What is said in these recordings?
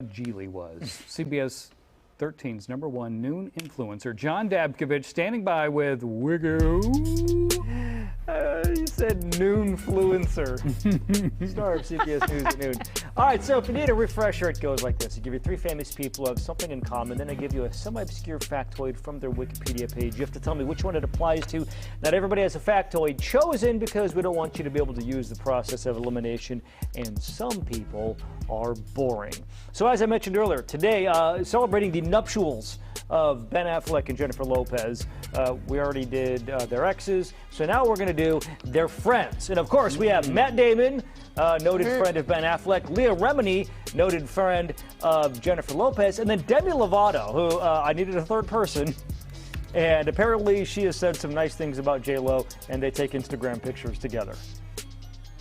Geely was. CBS 13's #1 noon influencer, John Dabkovich, standing by with Wiggo. You said noonfluencer. Star of CBS News at noon. All right, so if you need a refresher, it goes like this. I give you 3 famous people who have something in common, then I give you a semi-obscure factoid from their Wikipedia page. You have to tell me which one it applies to. Not everybody has a factoid chosen because we don't want you to be able to use the process of elimination, and some people are boring. So as I mentioned earlier, today, celebrating the nuptials of Ben Affleck and Jennifer Lopez. We already did their exes, so now we're going to do their friends. And of course, we have Matt Damon, noted friend of Ben Affleck, Leah Remini, noted friend of Jennifer Lopez, and then Demi Lovato, who I needed a third person. And apparently she has said some nice things about J-Lo, and they take Instagram pictures together.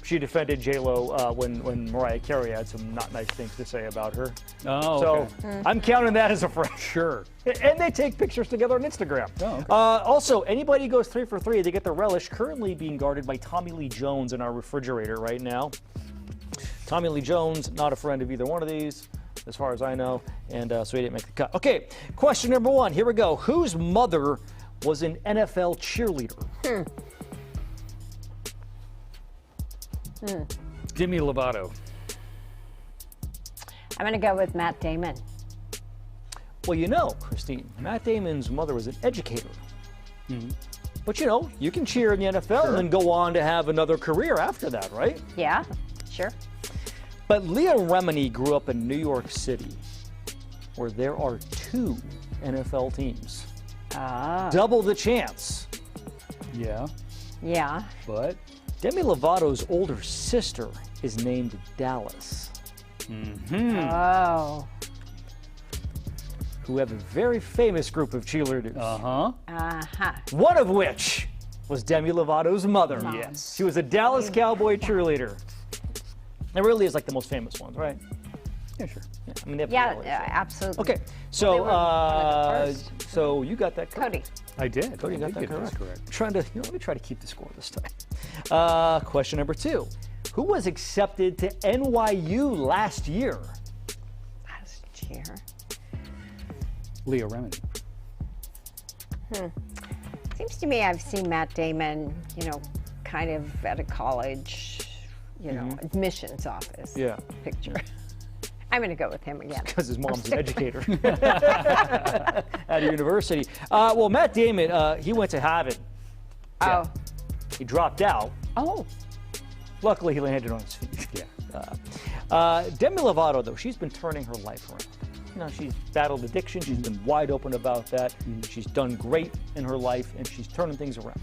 She defended J-Lo when Mariah Carey had some not nice things to say about her. Oh, so I'm counting that as a friend. Sure. And they take pictures together on Instagram. Oh, okay. Also, anybody who goes 3 for 3, they get the relish, currently being guarded by Tommy Lee Jones in our refrigerator right now. Tommy Lee Jones, not a friend of either one of these, as far as I know, and so he didn't make the cut. Okay, question number 1. Here we go. Whose mother was an NFL cheerleader? Demi Lovato. I'm going to go with Matt Damon. Well, you know, Christine, Matt Damon's mother was an educator. But you know, you can cheer in the NFL and then go on to have another career after that, right? Yeah, sure. But Leah Remini grew up in New York City, where there are 2 NFL teams. Double the chance. Yeah, Yeah. but Demi Lovato's older sister is named Dallas, Oh. who have a very famous group of cheerleaders. Uh-huh. One of which was Demi Lovato's mother. Yes. She was a Dallas Cowboy cheerleader. It really is like the most famous ones, right? yeah, sure. Yeah, I mean, they have Yeah, to be absolutely. Okay, they so were one of the first. so you got that correct. Cody. I did. Cody I got did that get correct. this correct. Trying to, let me try to keep the score this time. Question number 2. Who was accepted to NYU last year? Last year. Leah Remini. Seems to me I've seen Matt Damon, kind of at a college, admissions office. Yeah. Picture. I'm going to go with him again. Because his mom's an educator at a university. Well, Matt Damon, he went to Harvard. Oh. He dropped out. Oh. Luckily, he landed on his feet. Demi Lovato, though, she's been turning her life around. You know, she's battled addiction. She's been wide open about that. She's done great in her life, and she's turning things around.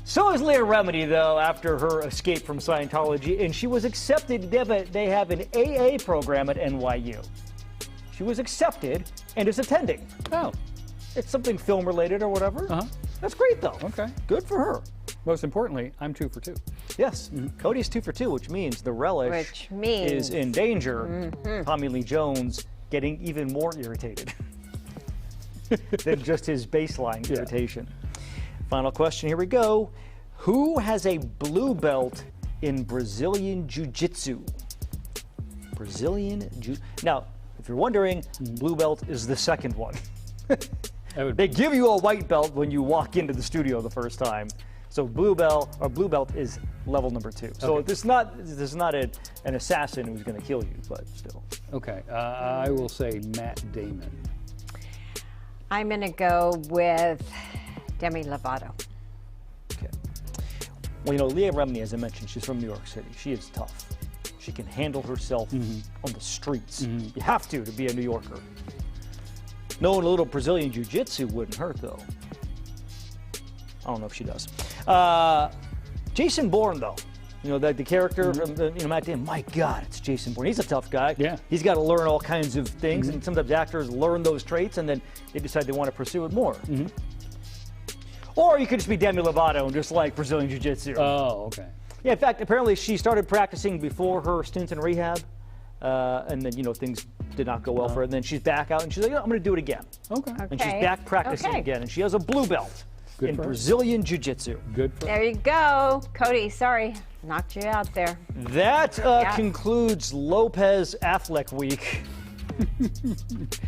So is Leah Remini, though, after her escape from Scientology, and she was accepted. They have an AA program at NYU. She was accepted and is attending. Oh, It's something film-related or whatever. Uh-huh. That's great, though. okay. Good for her. Most importantly, I'm 2 for 2. Yes, Cody's 2 for 2, which means the relish Which means- is in danger. Tommy Lee Jones getting even more irritated than just his baseline irritation. Final question, here we go. Who has a blue belt in Brazilian Jiu-Jitsu? Now, if you're wondering, blue belt is the second one. They give you a white belt when you walk into the studio the first time. So blue belt is level number 2. So Okay. this is not an assassin who's going to kill you, but still. Okay, I will say Matt Damon. I'm going to go with Demi Lovato. Okay. Well, you know, Leah Remini, as I mentioned, she's from New York City. She is tough. She can handle herself on the streets. You have to be a New Yorker. Knowing a little Brazilian Jiu-Jitsu wouldn't hurt, though. I don't know if she does. Jason Bourne, though. You know, the character from Matt Damon. My God, it's Jason Bourne. He's a tough guy. Yeah. He's got to learn all kinds of things, and sometimes actors learn those traits, and then they decide they want to pursue it more. Or you could just be Demi Lovato and just like Brazilian Jiu-Jitsu. Oh, okay. Yeah, in fact, apparently she started practicing before her stint in rehab, and then, things did not go well for her. And then she's back out, and she's like, I'm going to do it again. Okay. And she's back practicing again, and she has a blue belt in for her. Brazilian Jiu-Jitsu. Good for There you go. Cody, sorry. Knocked you out there. That concludes Lopez Affleck Week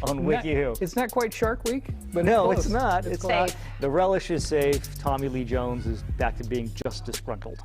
on WikiHow. It's not quite Shark Week, but No, close. it's not. It's not. Safe. The relish is safe. Tommy Lee Jones is back to being just disgruntled.